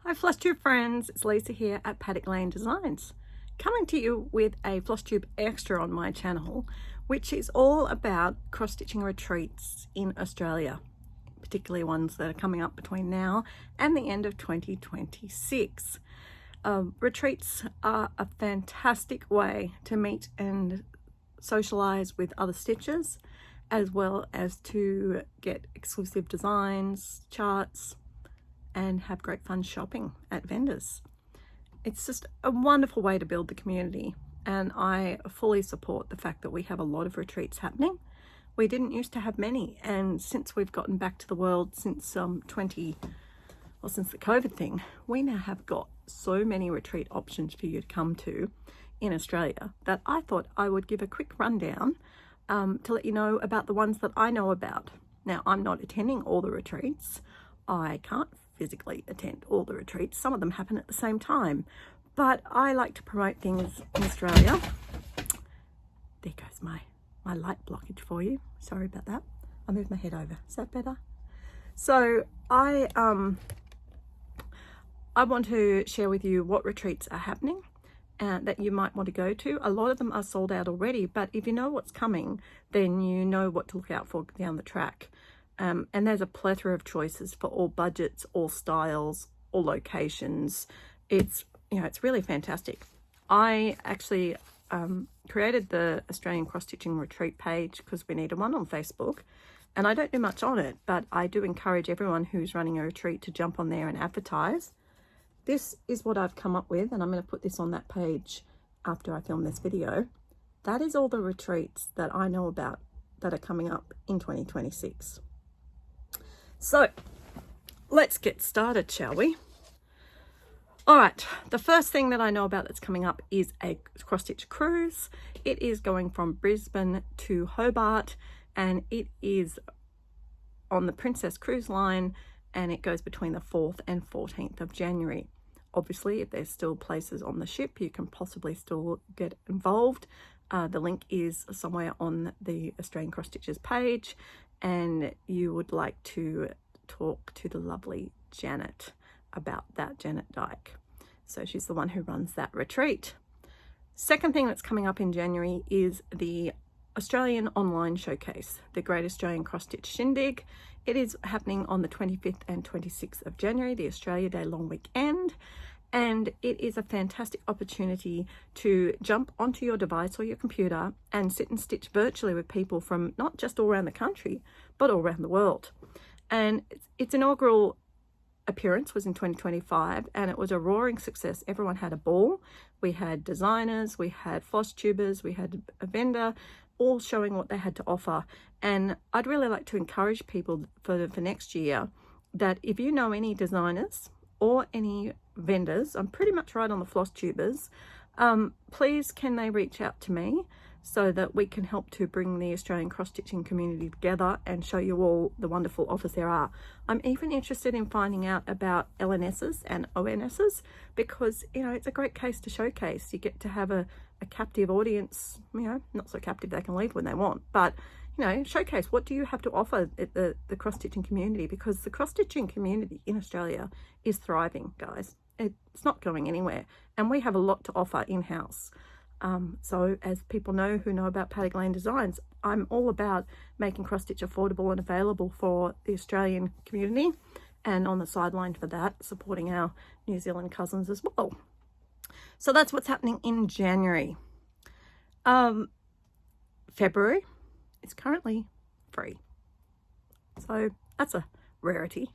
Hi Flosstube friends, it's Lisa here at Paddock Lane Designs, coming to you with a Flosstube Extra on my channel, which is all about cross-stitching retreats in Australia, particularly ones that are coming up between now and the end of 2026. Retreats are a fantastic way to meet and socialize with other stitchers, as well as to get exclusive designs, charts, and have great fun shopping at vendors. It's just a wonderful way to build the community, and I fully support the fact that we have a lot of retreats happening. We didn't used to have many, and since we've gotten back to the world since since the COVID thing, we now have got so many retreat options for you to come to in Australia that I thought I would give a quick rundown to let you know about the ones that I know about. Now, I'm not attending all the retreats. I can't physically attend all the retreats. Some of them happen at the same time, but I like to promote things in Australia. There goes my light blockage for you. Sorry about that. I moved my head over. Is that better? So I want to share with you what retreats are happening and that you might want to go to. A lot of them are sold out already, but if you know what's coming, then you know what to look out for down the track. And there's a plethora of choices for all budgets, all styles, all locations. It's really fantastic. I actually created the Australian cross-stitching retreat page because we needed one on Facebook, and I don't do much on it, but I do encourage everyone who's running a retreat to jump on there and advertise. This is what I've come up with, and I'm going to put this on that page after I film this video. That is all the retreats that I know about that are coming up in 2026. So let's get started, shall we? All right, the first thing that I know about that's coming up is a cross-stitch cruise. It is going from Brisbane to Hobart, and it is on the Princess Cruise Line, and it goes between the 4th and 14th of January. Obviously, if there's still places on the ship, you can possibly still get involved. The link is somewhere on the Australian Cross Stitchers page, and you would like to talk to the lovely Janet about that, Janet Dyke. So she's the one who runs that retreat. Second thing that's coming up in January is the Australian Online Showcase, the Great Australian Cross Stitch Shindig. It is happening on the 25th and 26th of January, the Australia Day long weekend. And it is a fantastic opportunity to jump onto your device or your computer and sit and stitch virtually with people from not just all around the country, but all around the world. And its inaugural appearance was in 2025, and it was a roaring success. Everyone had a ball. We had designers, we had Flosstubers, we had a vendor, all showing what they had to offer. And I'd really like to encourage people for next year that if you know any designers or any vendors, I'm pretty much right on the Flosstubers, please can they reach out to me so that we can help to bring the Australian cross-stitching community together and show you all the wonderful offers there are. I'm even interested in finding out about LNSs and ONSs because, it's a great case to showcase. You get to have a captive audience, not so captive they can leave when they want, but showcase what do you have to offer at the cross-stitching community, because the cross-stitching community in Australia is thriving, guys. It's not going anywhere, and we have a lot to offer in-house. So as people who know about Paddock Lane Designs, I'm all about making cross-stitch affordable and available for the Australian community, and on the sideline for that, supporting our New Zealand cousins as well. So that's what's happening in January. February is currently free, so that's a rarity.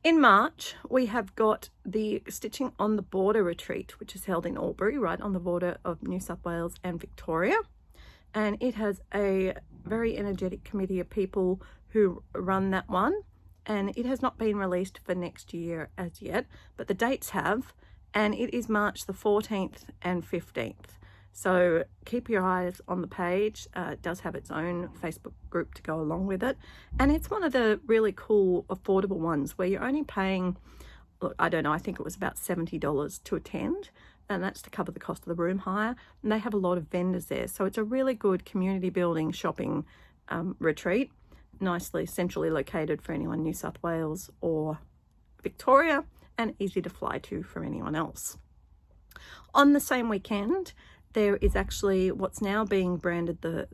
In March, we have got the Stitching on the Border retreat, which is held in Albury, right on the border of New South Wales and Victoria. And it has a very energetic committee of people who run that one. And it has not been released for next year as yet, but the dates have, and it is March the 14th and 15th. So keep your eyes on the page. It does have its own Facebook group to go along with it. And it's one of the really cool, affordable ones where you're only paying, look, I don't know, I think it was about $70 to attend. And that's to cover the cost of the room hire. And they have a lot of vendors there. So it's a really good community building shopping retreat. Nicely centrally located for anyone in New South Wales or Victoria. and easy to fly to for anyone else. On the same weekend, there is actually what's now being branded the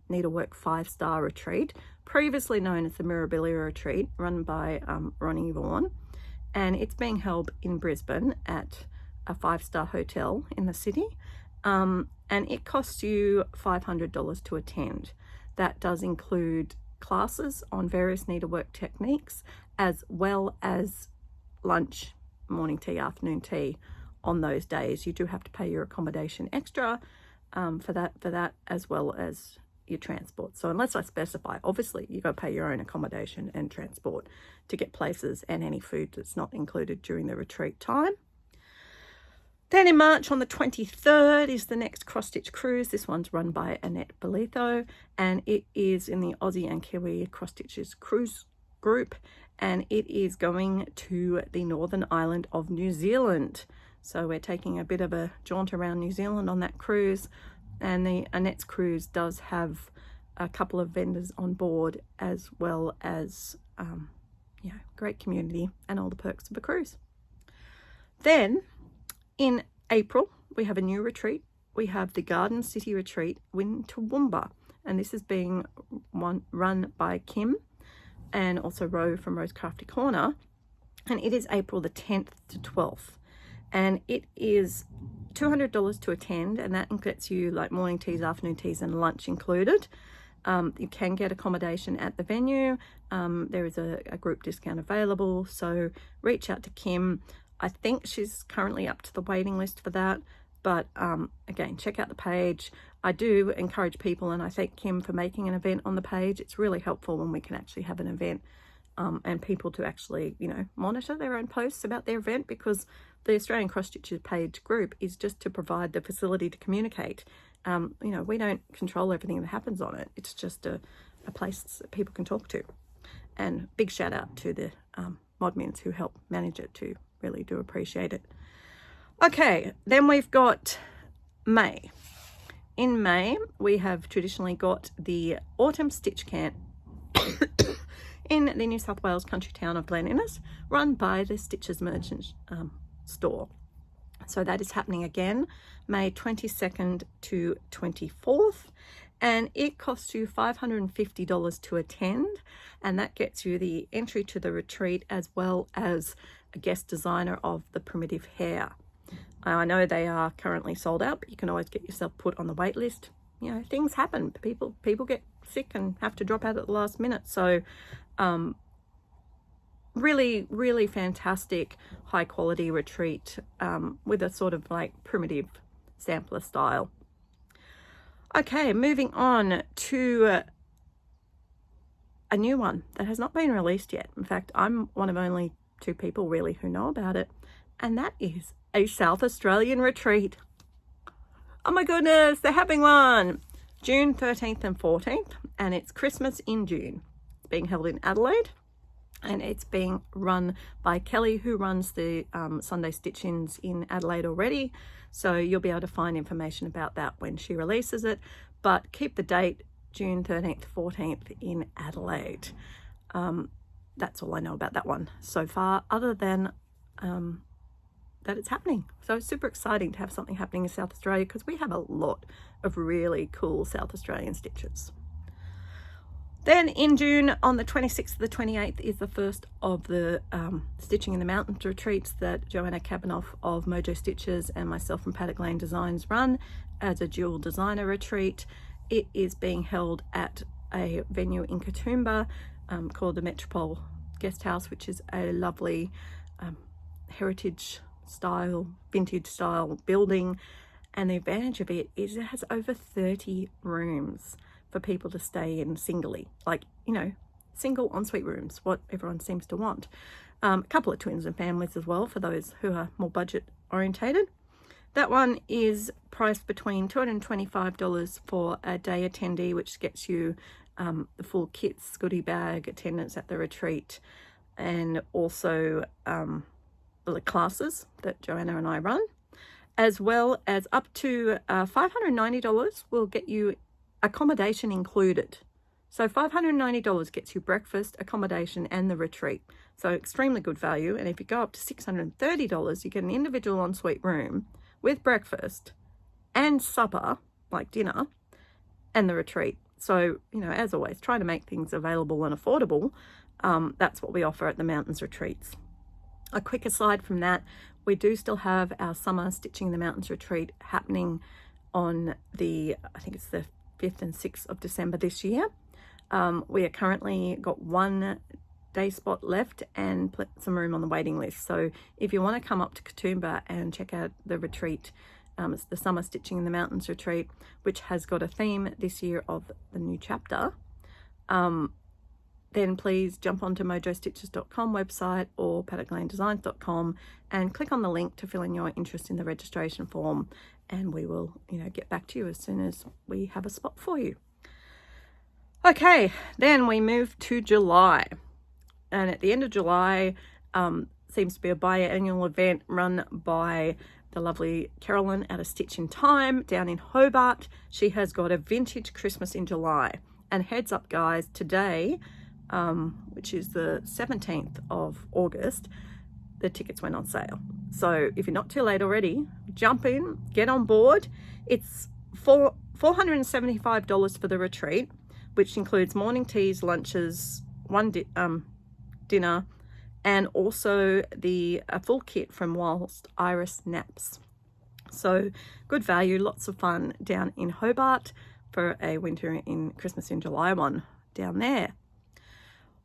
Needlework 5-star retreat, previously known as the Mirabilia retreat, run by Ronnie Vaughan, and it's being held in Brisbane at a 5-star hotel in the city, and it costs you $500 to attend. That does include classes on various needlework techniques, as well as lunch, morning tea, afternoon tea on those days. You do have to pay your accommodation extra for that, as well as your transport. So unless I specify, obviously you've got to pay your own accommodation and transport to get places, and any food that's not included during the retreat time. Then in March on the 23rd is the next cross stitch cruise. This one's run by Annette Belitho, and it is in the Aussie and Kiwi cross stitches cruise group, and it is going to the northern island of New Zealand. So we're taking a bit of a jaunt around New Zealand on that cruise, and the Annette's cruise does have a couple of vendors on board, as well as great community and all the perks of a cruise. Then in April we have a new retreat. We have the Garden City Retreat in Toowoomba, and this is being run by Kim and also Ro from Rose Crafty Corner, and it is April the 10th to 12th, and it is $200 to attend, and that gets you like morning teas, afternoon teas, and lunch included. You can get accommodation at the venue. There is a group discount available, so reach out to Kim. I think she's currently up to the waiting list for that, but again, check out the page. I do encourage people, and I thank Kim for making an event on the page. It's really helpful when we can actually have an event and people to actually, monitor their own posts about their event, because the Australian Cross Stitches page group is just to provide the facility to communicate. We don't control everything that happens on it. It's just a place that people can talk to. And big shout out to the modmins who help manage it too. Really do appreciate it. Okay, then we've got May. In May, we have traditionally got the Autumn Stitch Camp in the New South Wales country town of Glen Innes, run by the Stitches Merchant store. So that is happening again, May 22nd to 24th, and it costs you $550 to attend, and that gets you the entry to the retreat, as well as a guest designer of the primitive hair. I know they are currently sold out, but you can always get yourself put on the wait list. Things happen. People get sick and have to drop out at the last minute. So really, really fantastic, high quality retreat with a sort of like primitive sampler style. Okay, moving on to a new one that has not been released yet. In fact, I'm one of only 2 people really who know about it, and that is a South Australian retreat. Oh my goodness, they're having one June 13th and 14th, and it's Christmas in June. It's being held in Adelaide, and it's being run by Kelly, who runs the Sunday Stitch-ins in Adelaide already, so you'll be able to find information about that when she releases it. But keep the date, June 13th, 14th in Adelaide. That's all I know about that one so far, other than that it's happening. So it's super exciting to have something happening in South Australia, because we have a lot of really cool South Australian stitches. Then in June, on the 26th to the 28th, is the first of the Stitching in the Mountains retreats that Joanna Kabanoff of Mojo Stitches and myself from Paddock Lane Designs run as a dual designer retreat. It is being held at a venue in Katoomba called the Metropole Guest House, which is a lovely heritage style, vintage style building. And the advantage of it is it has over 30 rooms for people to stay in singly, like, single ensuite rooms, what everyone seems to want. A couple of twins and families as well, for those who are more budget orientated. That one is priced between $225 for a day attendee, which gets you the full kits, goodie bag, attendance at the retreat, and also the classes that Joanna and I run, as well as up to $590 will get you accommodation included. So $590 gets you breakfast, accommodation, and the retreat. So extremely good value. And if you go up to $630, you get an individual ensuite room with breakfast and supper, like dinner, and the retreat. So, you know, as always, try to make things available and affordable. That's what we offer at the Mountains Retreats. A quick aside from that, we do still have our summer Stitching in the Mountains retreat happening on I think it's the 5th and 6th of December this year. We are currently got 1 day spot left and some room on the waiting list. So if you want to come up to Katoomba and check out the retreat, it's the Summer Stitching in the Mountains retreat, which has got a theme this year of the new chapter. Then please jump onto mojostitches.com website or paddocklanedesigns.com and click on the link to fill in your interest in the registration form, and we will, you know, get back to you as soon as we have a spot for you. Okay, then we move to July, and at the end of July seems to be a biannual event run by the lovely Carolyn out of Stitch in Time down in Hobart. She has got a vintage Christmas in July, and heads up guys, today, which is the 17th of August, the tickets went on sale. So if you're not too late already, jump in, get on board. It's $475 for the retreat, which includes morning teas, lunches, dinner, and also a full kit from Whilst Iris Naps. So good value, lots of fun down in Hobart for a winter in Christmas in July one down there.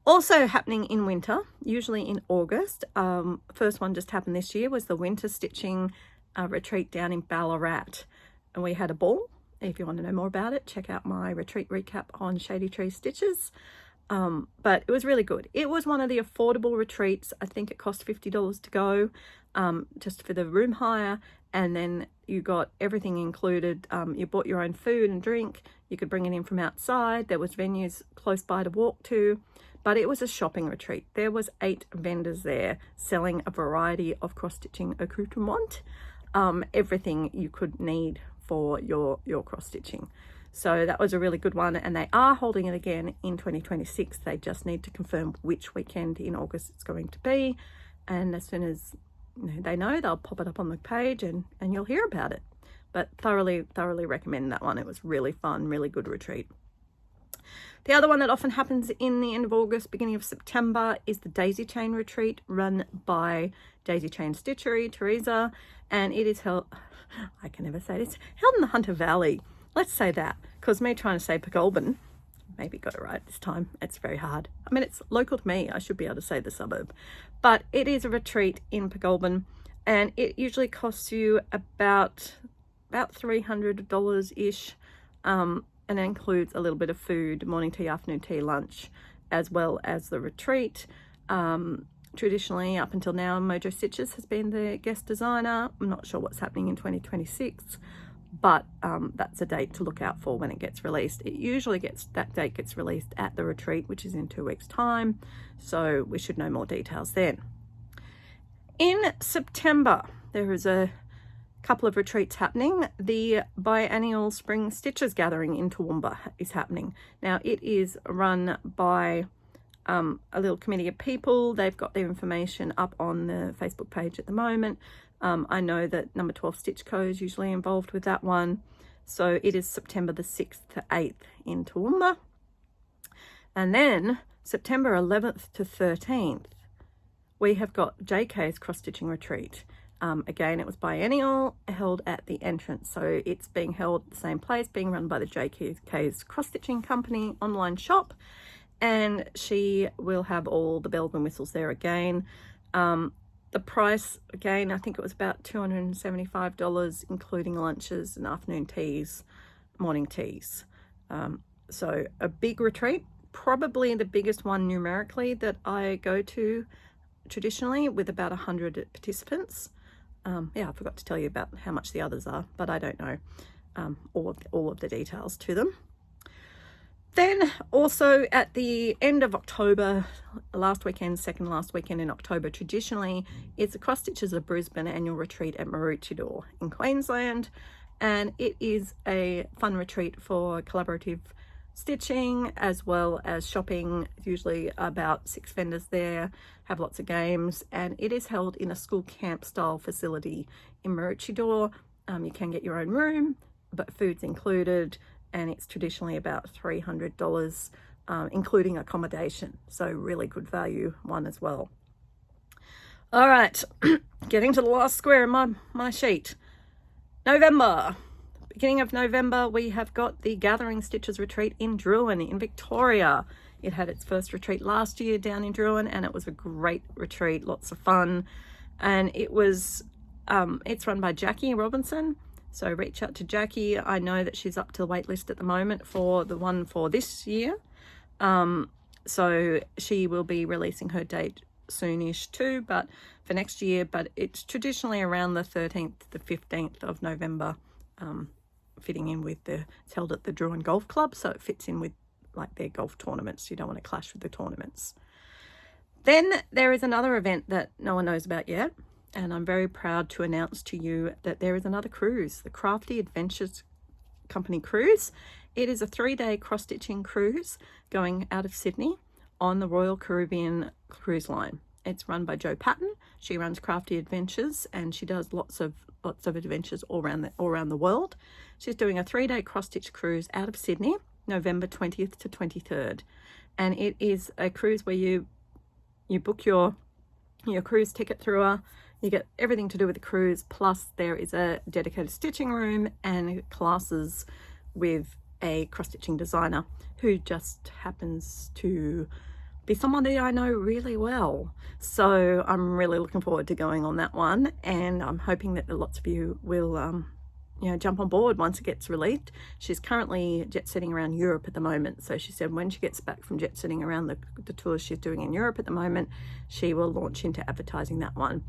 Also happening in winter, usually in August. First one just happened this year was the winter stitching retreat down in Ballarat, and we had a ball. If you want to know more about it, check out my retreat recap on Shady Tree Stitches. But it was really good. It was one of the affordable retreats. I think it cost $50 to go, just for the room hire, and then you got everything included. You bought your own food and drink. You could bring it in from outside. There was venues close by to walk to. But it was a shopping retreat. There was 8 vendors there selling a variety of cross-stitching accoutrement, everything you could need for your cross-stitching. So that was a really good one, and they are holding it again in 2026. They just need to confirm which weekend in August it's going to be, and as soon as they know, they'll pop it up on the page and you'll hear about it. But thoroughly recommend that one. It was really fun, really good retreat. The other one that often happens in the end of August, beginning of September, is the Daisy Chain Retreat run by Daisy Chain Stitchery, Teresa, and it is held, I can never say this, held in the Hunter Valley. Let's say that, because me trying to say Pegolban, maybe got it right this time. It's very hard. I mean, it's local to me. I should be able to say the suburb. But it is a retreat in Pegolban, and it usually costs you about $300-ish, and it includes a little bit of food, morning tea, afternoon tea, lunch, as well as the retreat. Traditionally, up until now, Mojo Stitches has been the guest designer. I'm not sure what's happening in 2026, but that's a date to look out for when it gets released. It usually that date gets released at the retreat, which is in 2 weeks' time, so we should know more details then. In September, there is a couple of retreats happening. The biennial Spring Stitches Gathering in Toowoomba is happening. Now, it is run by a little committee of people. They've got their information up on the Facebook page at the moment. I know that number 12 Stitch Co is usually involved with that one. So it is September the 6th to 8th in Toowoomba. And then September 11th to 13th, we have got JK's Cross Stitching Retreat. Again, it was biennial, held at the entrance. So it's being held at the same place, being run by the JK's Cross Stitching Company online shop. And she will have all the bells and whistles there again. The price, again, I think it was about $275, including lunches and afternoon teas, morning teas. So a big retreat, probably the biggest one numerically that I go to traditionally, with about 100 participants. Yeah, I forgot to tell you about how much the others are, but I don't know all of the details to them. Then also at the end of October, second last weekend in October, traditionally, it's the Cross Stitches of Brisbane annual retreat at Maroochydore in Queensland. And it is a fun retreat for collaborative stitching as well as shopping. Usually about 6 vendors there, have lots of games, and it is held in a school camp style facility in Maroochydore. You can get your own room, but food's included, and it's traditionally about $300, including accommodation. So really good value one as well. All right, getting to the last square in my sheet. November. Beginning of November, we have got the Gathering Stitches Retreat in Druin in Victoria. It had its first retreat last year down in Druin, and it was a great retreat, lots of fun. And it was, it's run by Jackie Robinson. So reach out to Jackie. I know that she's up to the wait list at the moment for the one for this year. So she will be releasing her date soonish too, but for next year. But it's traditionally around the 13th to 15th of November, fitting in with it's held at the Druin Golf Club, so it fits in with like their golf tournaments. You don't want to clash with the tournaments. Then there is another event that no one knows about yet, and I'm very proud to announce to you that there is another cruise, the Crafty Adventures Company cruise. It is a 3-day cross-stitching cruise going out of Sydney on the Royal Caribbean Cruise Line. It's run by Jo Patton. She runs Crafty Adventures, and she does lots of adventures all around the world. She's doing a 3-day cross-stitch cruise out of Sydney, November 20th to 23rd, and it is a cruise where you book your cruise ticket through her. You get everything to do with the cruise, plus there is a dedicated stitching room and classes with a cross-stitching designer who just happens to be someone that I know really well. So I'm really looking forward to going on that one, and I'm hoping that lots of you will jump on board once it gets released. She's currently jet setting around Europe at the moment, so she said when she gets back from jet setting around the tours she's doing in Europe at the moment, she will launch into advertising that one.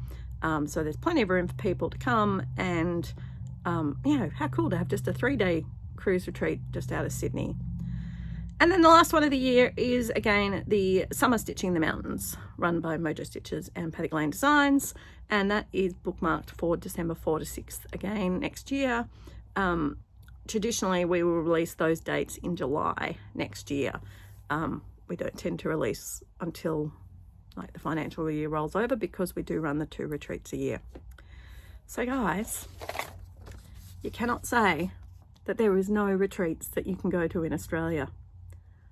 So there's plenty of room for people to come, and how cool to have just a 3-day cruise retreat just out of Sydney. And then the last one of the year is, again, the Summer Stitching in the Mountains, run by Mojo Stitches and Paddy Lane Designs, and that is bookmarked for December 4 to 6th again next year. Traditionally, we will release those dates in July next year. We don't tend to release until like the financial year rolls over, because we do run the 2 retreats a year. So guys, you cannot say that there is no retreats that you can go to in Australia.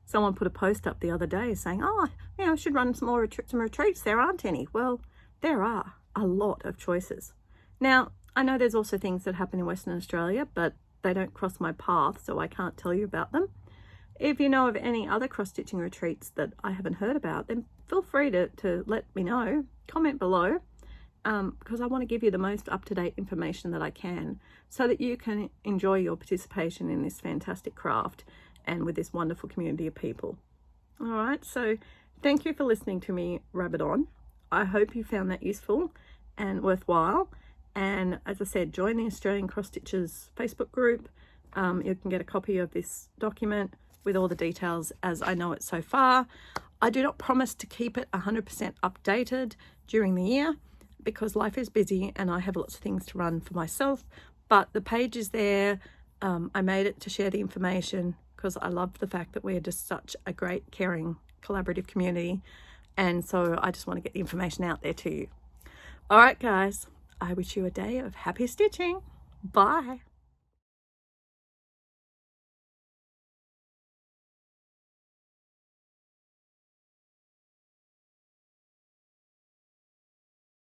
Someone put a post up the other day saying, I should run some retreats. There aren't any. Well, there are a lot of choices. Now, I know there's also things that happen in Western Australia, but they don't cross my path, so I can't tell you about them. If you know of any other cross-stitching retreats that I haven't heard about, then feel free to let me know. Comment below, because I want to give you the most up-to-date information that I can, so that you can enjoy your participation in this fantastic craft and with this wonderful community of people. All right, so thank you for listening to me rabbit on. I hope you found that useful and worthwhile. And as I said, join the Australian Cross Stitches Facebook group. You can get a copy of this document with all the details as I know it so far. I do not promise to keep it 100% updated during the year, because life is busy and I have lots of things to run for myself, but the page is there. I made it to share the information because I love the fact that we're just such a great, caring, collaborative community, and so I just want to get the information out there to you. All right guys, I wish you a day of happy stitching. Bye.